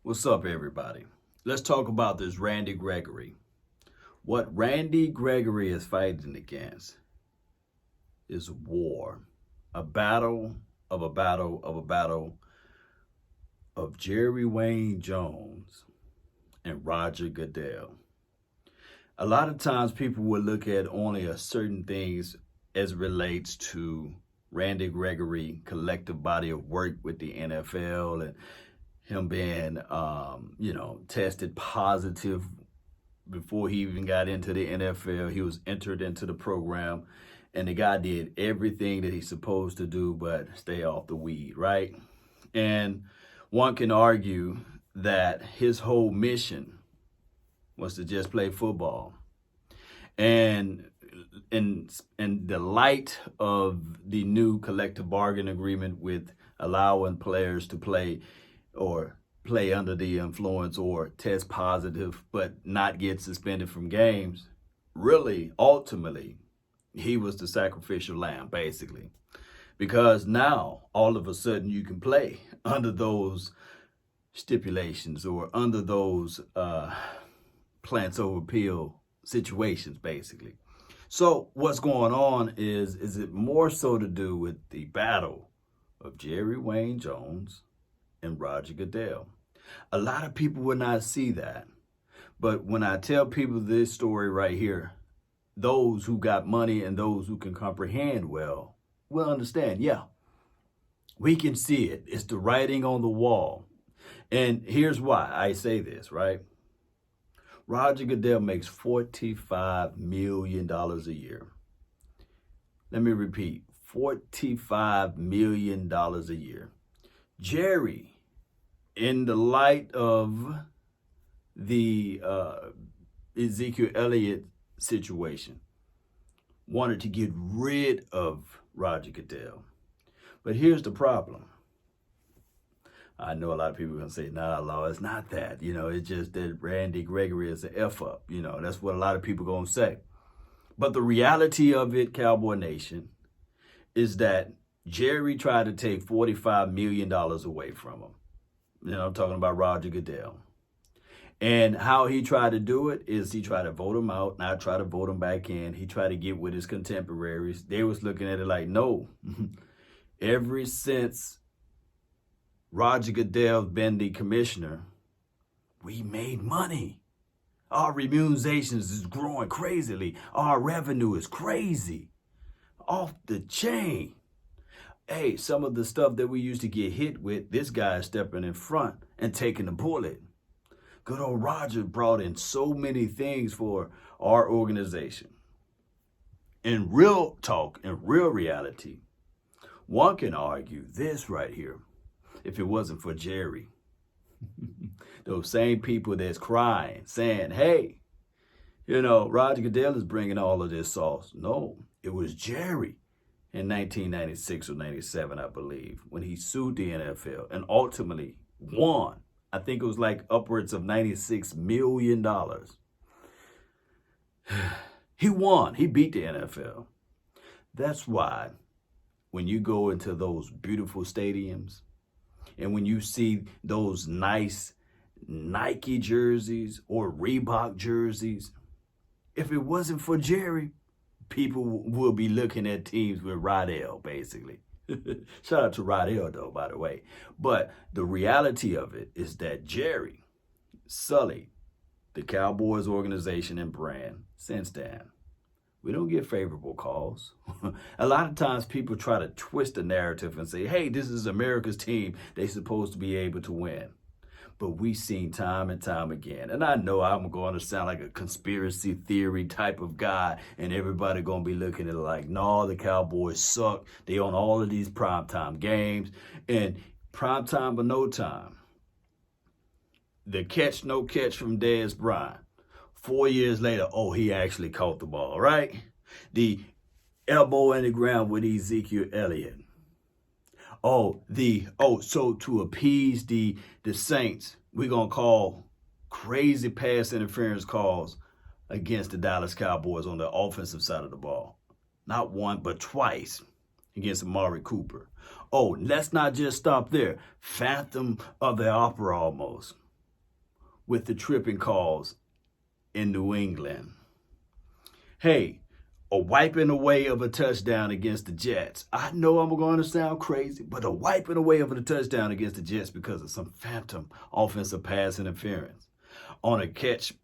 What's up, everybody? Let's talk about this Randy Gregory. What Randy Gregory is fighting against is war, a battle of a battle of a battle of Jerry Wayne Jones and Roger Goodell. A lot of times people will look at only a certain things as it relates to Randy Gregory collective body of work with the NFL and him being, tested positive before he even got into the NFL. He was entered into the program, and the guy did everything that he's supposed to do, but stay off the weed, right? And one can argue that his whole mission was to just play football. And in the light of the new collective bargaining agreement with allowing players to play or play under the influence or test positive but not get suspended from games, really, ultimately, he was the sacrificial lamb, basically. Because now, all of a sudden, you can play under those stipulations or under those plants over pill situations, basically. So what's going on is it more so to do with the battle of Jerry Wayne Jones and Roger Goodell. A lot of people would not see that. But when I tell people this story right here, those who got money and those who can comprehend well will understand, yeah, we can see it. It's the writing on the wall. And here's why I say this, right? Roger Goodell makes $45 million a year. Let me repeat, $45 million a year. Jerry, in the light of the Ezekiel Elliott situation, wanted to get rid of Roger Goodell. But here's the problem. I know a lot of people are going to say, nah, Law, it's not that. It's just that Randy Gregory is an F-up. That's what a lot of people are going to say. But the reality of it, Cowboy Nation, is that Jerry tried to take $45 million away from him. I'm talking about Roger Goodell. And how he tried to do it is he tried to vote him out, not try to vote him back in. He tried to get with his contemporaries. They was looking at it like, no. Ever since Roger Goodell's been the commissioner, we made money. Our remunerations is growing crazily. Our revenue is crazy. Off the chain. Hey, some of the stuff that we used to get hit with, this guy is stepping in front and taking the bullet. Good old Roger brought in so many things for our organization. In real talk, in real reality, one can argue this right here. If it wasn't for Jerry, those same people that's crying, saying, hey, Roger Goodell is bringing all of this sauce. No, it was Jerry in 1996 or 97, I believe, when he sued the NFL and ultimately won. I think it was like upwards of $96 million. He won. He beat the NFL. That's why when you go into those beautiful stadiums, and when you see those nice Nike jerseys or Reebok jerseys, if it wasn't for Jerry, people will be looking at teams with Rodell, basically. Shout out to Rodell, though, by the way. But the reality of it is that Jerry sullied the Cowboys organization and brand since then. We don't get favorable calls. A lot of times people try to twist the narrative and say, hey, this is America's team. They're supposed to be able to win. But we've seen time and time again. And I know I'm going to sound like a conspiracy theory type of guy. And everybody going to be looking at it like, no, the Cowboys suck. They own all of these primetime games. And primetime or no time. The catch, no catch from Dez Bryant. 4 years later, he actually caught the ball, right? The elbow in the ground with Ezekiel Elliott. So to appease the Saints, we're going to call crazy pass interference calls against the Dallas Cowboys on the offensive side of the ball. Not one, but twice against Amari Cooper. Let's not just stop there. Phantom of the Opera almost. with the tripping calls in New England. Hey, a wiping away of a touchdown against the Jets. I know I'm going to sound crazy, but a wiping away of a touchdown against the Jets because of some phantom offensive pass interference on a catch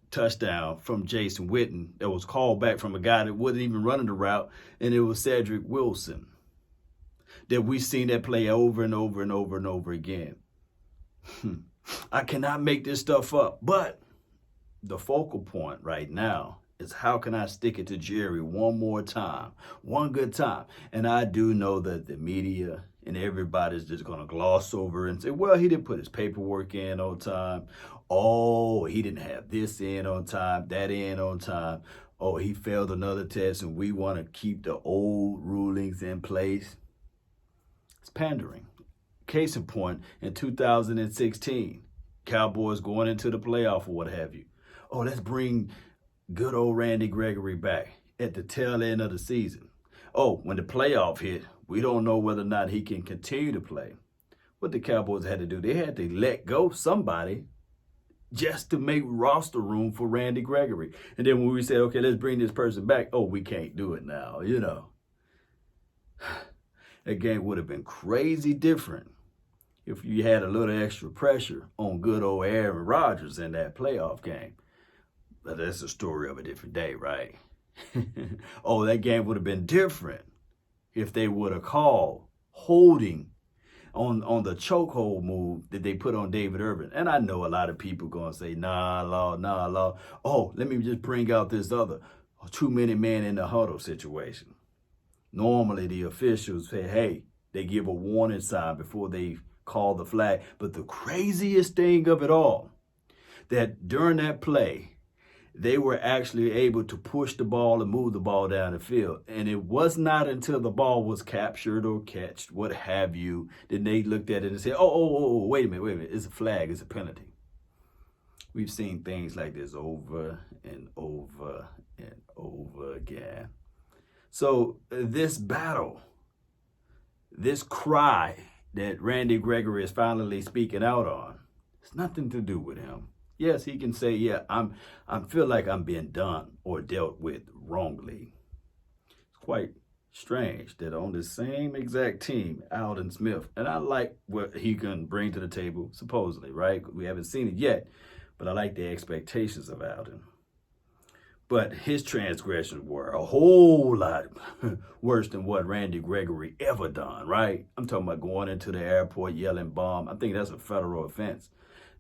touchdown from Jason Witten that was called back from a guy that wasn't even running the route, and it was Cedric Wilson. That we've seen that play over and over and over and over again. I cannot make this stuff up, but the focal point right now is how can I stick it to Jerry one more time, one good time. And I do know that the media and everybody's just going to gloss over and say, well, he didn't put his paperwork in on time. Oh, he didn't have this in on time, that in on time. Oh, he failed another test and we want to keep the old rulings in place. It's pandering. Case in point, in 2016, Cowboys going into the playoff or what have you. Oh, let's bring good old Randy Gregory back at the tail end of the season. Oh, when the playoff hit, we don't know whether or not he can continue to play. What the Cowboys had to do, they had to let go somebody just to make roster room for Randy Gregory. And then when we said, okay, let's bring this person back, oh, we can't do it now, That game would have been crazy different if you had a little extra pressure on good old Aaron Rodgers in that playoff game. But that's a story of a different day, right? Oh, that game would have been different if they would have called holding on the chokehold move that they put on David Irvin. And I know a lot of people going to say, nah, law. Oh, let me just bring out this other 2-minute man in the huddle situation. Normally, the officials say, hey, they give a warning sign before they call the flag. But the craziest thing of it all, that during that play, they were actually able to push the ball and move the ball down the field. And it was not until the ball was captured or catched, what have you, that they looked at it and said, oh, wait a minute. It's a flag. It's a penalty. We've seen things like this over and over and over again. So this battle, this cry that Randy Gregory is finally speaking out on, it's nothing to do with him. Yes, he can say, yeah, I feel like I'm being done or dealt with wrongly. It's quite strange that on the same exact team, Alden Smith, and I like what he can bring to the table, supposedly, right? We haven't seen it yet, but I like the expectations of Alden. But his transgressions were a whole lot worse than what Randy Gregory ever done, right? I'm talking about going into the airport, yelling bomb. I think that's a federal offense.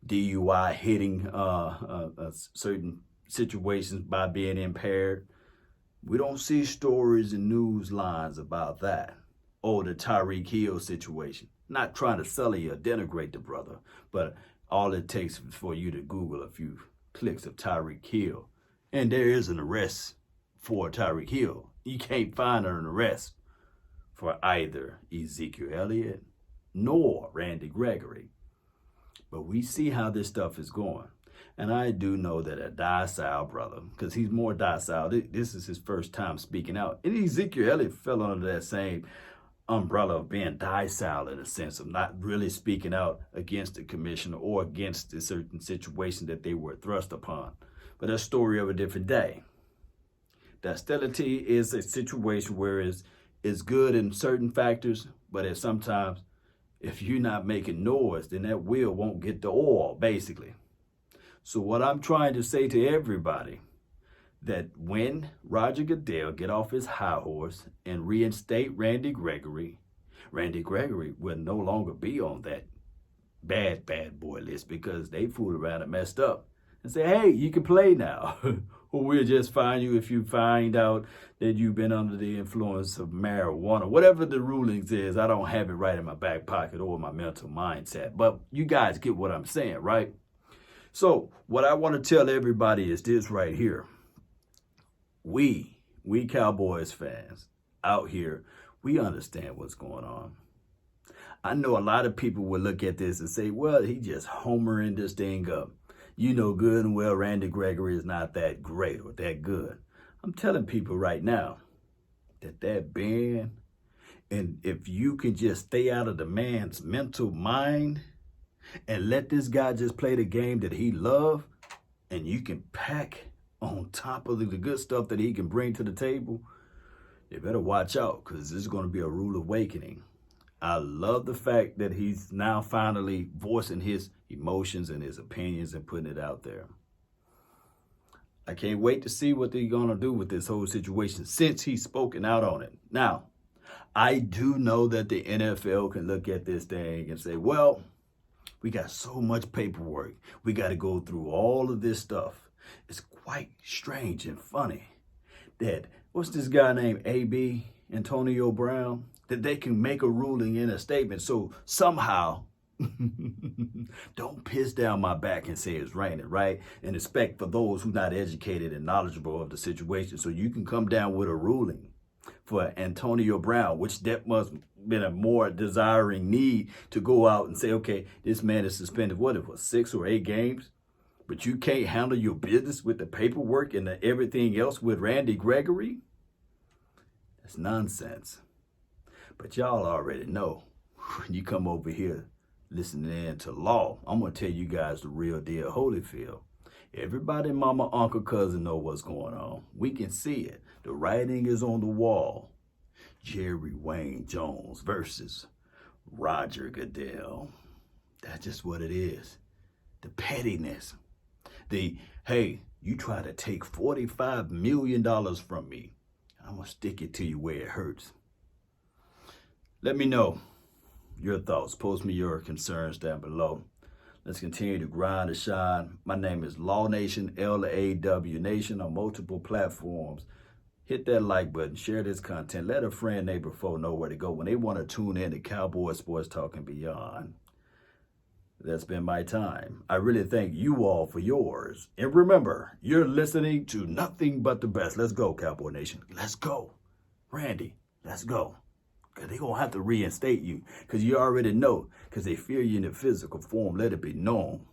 DUI, hitting certain situations by being impaired. We don't see stories and news lines about that. Oh, the Tyreek Hill situation. Not trying to sully or denigrate the brother, but all it takes is for you to Google a few clicks of Tyreek Hill. And there is an arrest for Tyreek Hill. You can't find an arrest for either Ezekiel Elliott nor Randy Gregory. But we see how this stuff is going. And I do know that a docile brother, because he's more docile, this is his first time speaking out. And Ezekiel Elliott fell under that same umbrella of being docile in a sense of not really speaking out against the commissioner or against a certain situation that they were thrust upon. But that's a story of a different day. Docility is a situation where it's good in certain factors, but sometimes if you're not making noise, then that wheel won't get the oil, basically. So what I'm trying to say to everybody, that when Roger Goodell get off his high horse and reinstate Randy Gregory will no longer be on that bad boy list because they fooled around and messed up and say, hey, you can play now. Or we'll just fine you if you find out that you've been under the influence of marijuana. Whatever the rulings is, I don't have it right in my back pocket or my mental mindset. But you guys get what I'm saying, right? So what I want to tell everybody is this right here. We Cowboys fans out here, we understand what's going on. I know a lot of people will look at this and say, well, he just homering this thing up. You know good and well Randy Gregory is not that great or that good. I'm telling people right now that ban, and if you can just stay out of the man's mental mind, and let this guy just play the game that he loves, and you can pack on top of the good stuff that he can bring to the table, you better watch out, because this is going to be a rude awakening. I love the fact that he's now finally voicing his emotions and his opinions and putting it out there. I can't wait to see what they're going to do with this whole situation since he's spoken out on it. Now, I do know that the NFL can look at this thing and say, well, we got so much paperwork. We got to go through all of this stuff. It's quite strange and funny that, what's this guy named AB, Antonio Brown, that they can make a ruling in a statement. So somehow, don't piss down my back and say it's raining, right? And expect for those who are not educated and knowledgeable of the situation. So you can come down with a ruling for Antonio Brown, which that must have been a more desiring need to go out and say, okay, this man is suspended, what it was, 6 or 8 games? But you can't handle your business with the paperwork and everything else with Randy Gregory? That's nonsense. But y'all already know, when you come over here listening in to law, I'm going to tell you guys the real deal, Holyfield. Everybody, mama, uncle, cousin know what's going on. We can see it. The writing is on the wall. Jerry Wayne Jones versus Roger Goodell. That's just what it is. The pettiness. Hey, you try to take $45 million from me. I'm going to stick it to you where it hurts. Let me know your thoughts. Post me your concerns down below. Let's continue to grind and shine. My name is Law Nation, LAW Nation, on multiple platforms. Hit that like button, share this content, let a friend, neighbor, foe know where to go when they want to tune in to Cowboys Sports Talk and beyond. That's been my time. I really thank you all for yours. And remember, you're listening to nothing but the best. Let's go, Cowboy Nation. Let's go. Randy, let's go. Because they're going to have to reinstate you. Because you already know. Because they fear you in the physical form. Let it be known.